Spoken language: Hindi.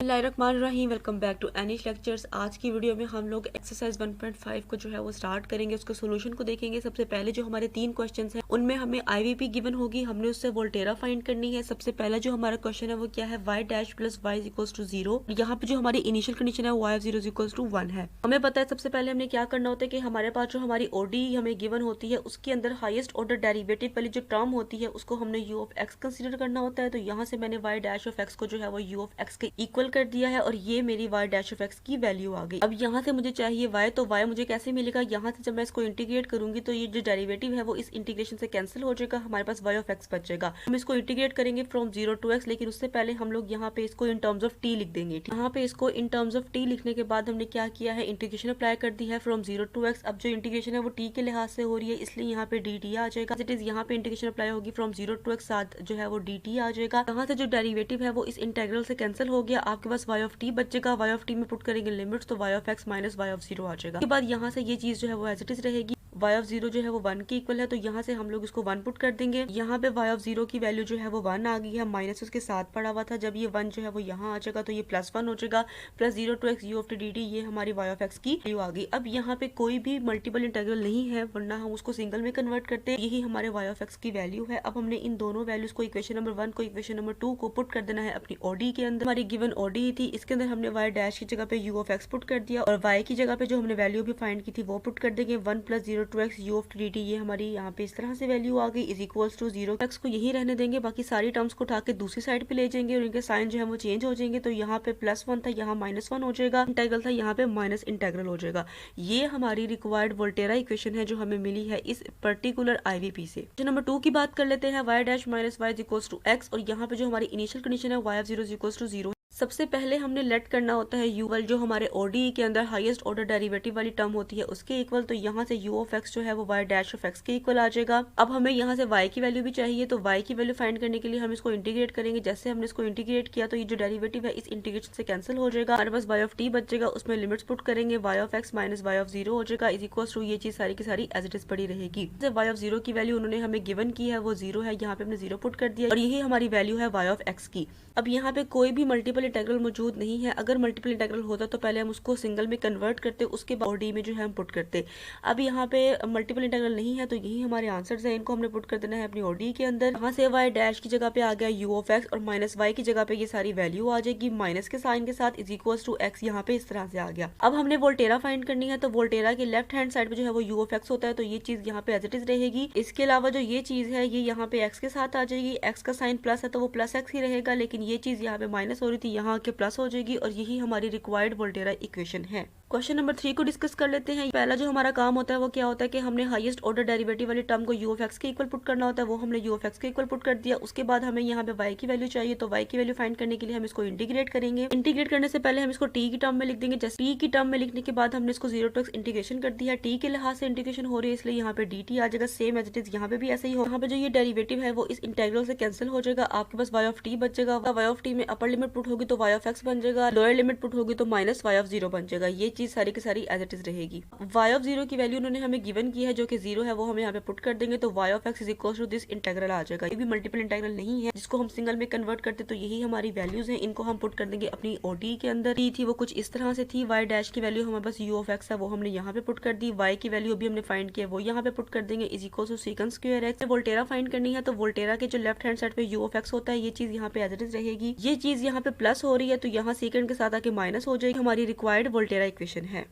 बिस्मिल्लाहिर्रहमानिर्रहीम। Welcome back to Anish lectures. आज की वीडियो में हम लोग एक्सरसाइज 1.5 को जो है वो स्टार्ट करेंगे, उसके सोल्यूशन को देखेंगे। सबसे पहले जो हमारे 3 क्वेश्चंस हैं उनमें हमें आईवीपी गिवन होगी, हमने उससे वोल्टेरा फाइंड करनी है। सबसे पहला जो हमारा क्वेश्चन है वो क्या है, y dash plus y equals to 0। यहाँ पे जो हमारी इनिशियल कंडीशन है y ऑफ 0 इक्वल्स टू 1 है। हमें पता है सबसे पहले हमने क्या करना होता है कि हमारे पास जो हमारी ओडी हमें गिवन होती है उसके अंदर हाईएस्ट ऑर्डर डेरिवेटिव वाली जो टर्म होती है उसको हमने u ऑफ x कंसीडर करना होता है। तो यहाँ से मैंने y डैश ऑफ x को जो है वो u ऑफ x के इक्वल कर दिया है और ये मेरी y डैश ऑफ x की वैल्यू आ गई। अब यहाँ से मुझे चाहिए y, तो y मुझे कैसे मिलेगा, यहाँ से जब मैं इसको इंटीग्रेट करूंगी तो ये जो डेरिवेटिव है वो इस इंटीग्रेशन से कैंसिल हो जाएगा, हमारे पास y ऑफ x बचेगा। हम इसको इंटीग्रेट करेंगे फ्रॉम 0 टू x, लेकिन उससे पहले हम लोग यहाँ पे इसको इन टर्म्स ऑफ t लिख देंगे। यहाँ पे इसको इन टर्म्स ऑफ t लिखने के बाद हमने क्या किया है, इंटीग्रेशन अप्लाई कर दी है फ्रॉम 0 टू x। अब जो इंटीग्रेशन है वो t के लिहाज से हो रही है, इसलिए यहाँ पे dt आ जाएगा। इट इज यहाँ पे इंटीग्रेशन अप्लाई होगी फ्रॉम 0 टू x, साथ जो है वो dt आ जाएगा। यहाँ से जो डेरिवेटिव है वो इस इंटीग्रल से कैंसिल हो गया, आपके पास y ऑफ t बचेगा। y ऑफ t में पुट करेंगे लिमिट्स, तो y of x minus y of 0 आ जाएगा। उसके बाद यहाँ से ये चीज जो है वो एज इट इज रहेगी। y ऑफ 0 जो है वो 1 के इक्वल है, तो यहाँ से हम लोग इसको 1 पुट कर देंगे। यहाँ पे y ऑफ 0 की वैल्यू जो है वो 1 आ गई है, माइनस उसके साथ पड़ा हुआ था। जब ये 1 जो है वो यहाँ आ जाएगा तो ये प्लस 1 हो जाएगा। Plus 0 to x u of dt, ये हमारी y ऑफ x की वैल्यू आ गई। अब यहाँ पे कोई भी मल्टीपल इंटीग्रल नहीं है, वरना हम उसको सिंगल में कन्वर्ट करते हैं। यही हमारे y ऑफ x की वैल्यू है। अब हमने इन दोनों वैल्यूज को इक्वेशन नंबर 1 को इक्वेशन नंबर 2 को पुट कर देना है अपनी ओडी के अंदर। हमारी गिवन ओडी थी, इसके अंदर हमने y डैश की जगह पे u ऑफ x पुट कर दिया और y की जगह पे जो हमने वैल्यू भी फाइंड की थी वो पुट कर देंगे। 1 plus 0 to x u of dt, ये हमारी यहाँ पे इस तरह से वैल्यू आ गई, इज इक्वल्स टू 0। x को यही रहने देंगे, बाकी सारी टर्म्स को उठा के दूसरी साइड पे ले जाएंगे और इनके साइन जो है वो चेंज हो जाएंगे। तो यहाँ पे +1 था, यहाँ -1 हो जाएगा। इंटीग्रल था, यहाँ पे माइनस इंटीग्रल हो जाएगा। ये हमारी रिक्वायर्ड वोल्टेरा इक्वेशन है जो हमें मिली है इस पर्टिकुलर आईवीपी से। नंबर 2 की बात कर लेते हैं, y dash minus y equals to x, और यहाँ पे जो हमारी इनिशियल कंडीशन है y ऑफ 0 इक्वल्स टू 0। सबसे पहले हमने लेट करना होता है u जो हमारे ओडी के अंदर हाईएस्ट ऑर्डर डेरिवेटिव वाली टर्म होती है उसके इक्वल। तो यहाँ से u ऑफ x जो है वो y डैश ऑफ x के इक्वल आ जाएगा। अब हमें यहाँ से y की वैल्यू भी चाहिए, तो y की वैल्यू फाइंड करने के लिए हम इसको इंटीग्रेट करेंगे। जैसे हमने इसको इंटीग्रेट किया तो ये जो डेरिवेटिव है इस इंटीग्रेशन से कैंसिल हो जाएगा, हमारे पास y ऑफ t बचेगा, उसमें लिमिट्स पुट करेंगे, y of x minus y of 0 हो जाएगा, इज इक्वल टू ये चीज सारी की सारी एज इट इज पड़ी रहेगी। y ऑफ 0 की वैल्यू उन्होंने हमें गिवन की है वो 0 है, यहाँ पे हमने 0 पुट कर दिया और यही हमारी वैल्यू है y ऑफ x की। अब यहाँ पे कोई भी मल्टीपल इंटीग्रल मौजूद नहीं है। अगर मल्टीपल इंटीग्रल होता तो पहले हम उसको सिंगल में कन्वर्ट करते, उसके बाद ओडी में जो है हम पुट करते। अब यहाँ पे मल्टीपल इंटीग्रल नहीं है, तो यही हमारे आंसर्स हैं, इनको हमने पुट कर देना है अपनी ओडी के अंदर। यहाँ से y डैश की जगह पे आ गया u ऑफ x और माइनस y की जगह पे ये सारी वैल्यू आ जाएगी माइनस के साइन के साथ, इज इक्वल्स टू x यहाँ पे इस तरह से आ गया। अब हमने वोल्टेरा फाइंड करनी है, तो वोल्टेरा के लेफ्ट हैंड साइड पे जो है वो u ऑफ x होता है, तो ये चीज यहाँ पे एज इट इज रहेगी। इसके अलावा जो ये चीज है ये यहाँ पे x के साथ आ जाएगी, x का साइन प्लस है तो वो प्लस x ही रहेगा, लेकिन ये चीज यहाँ पे माइनस हो रही थी, यहाँ के प्लस हो जाएगी और यही हमारी रिक्वायर्ड वोल्टेरा इक्वेशन है। क्वेश्चन नंबर 3 को डिस्कस कर लेते हैं। पहला जो हमारा काम होता है वो क्या होता है कि हमने हाईएस्ट ऑर्डर डेरिवेटिव वाली टर्म को u ऑफ x के इक्वल पुट करना होता है, वो हमने u ऑफ x के इक्वल पुट कर दिया। उसके बाद हमें यहाँ पे y की वैल्यू चाहिए, तो y की वैल्यू फाइंड करने के लिए हम इसको इंटीग्रेट करेंगे। इंटीग्रेट करने से पहले हम इसको t की टर्म में लिख देंगे। जैसे t की टर्म में लिखने के बाद हमने इसको 0 टू x इंटीग्रेशन कर दिया। t के लिहाज से इंटीग्रेशन हो रही है इसलिए यहाँ पे dt आ जाएगा, सेम एज इट इज यहाँ पे भी ऐसे ही हो। यहाँ पे जो ये डेरिवेटिव है वो इस इंटीग्रल से कैंसिल हो जाएगा, आपके पास y ऑफ t बचेगा। y ऑफ t में अपर लिमिट पुट होगी तो y ऑफ x बन जाएगा, लोअर लिमिट पुट होगी तो माइनस y ऑफ 0 बन जाएगा। ये चीज सारी की सारी एज इट इज रहेगी। y ऑफ 0 की वैल्यू उन्होंने हमें गिवन की है जो कि 0 है, वो हमें यहाँ पे पुट कर देंगे, तो y of x is equal to this integral आ जाएगा। ये भी मल्टीपल इंटीग्रल नहीं है जिसको हम सिंगल में कन्वर्ट करते, तो यही हमारी वैल्यूज हैं, इनको हम पुट कर देंगे अपनी ओडी के अंदर। t थी वो कुछ इस तरह से थी, y डैश की वैल्यू हमारे पास u ऑफ x है वो हमने यहाँ पे पुट कर दी, y की वैल्यू भी हमने फाइंड किया वो यहाँ पे पुट कर देंगे, is equal to second square x। Volterra find करनी है, तो वोल्टेरा के जो लेफ्ट हैंड साइड पे u ऑफ x होता है ये चीज यहाँ पे एज इट इज रहेगी। ये चीज यहाँ पे प्लस हो रही है तो यहाँ सेकंड के साथ आके माइनस हो जाएगी, हमारी रिक्वायर्ड वोल्टेरा इक्वेशन है।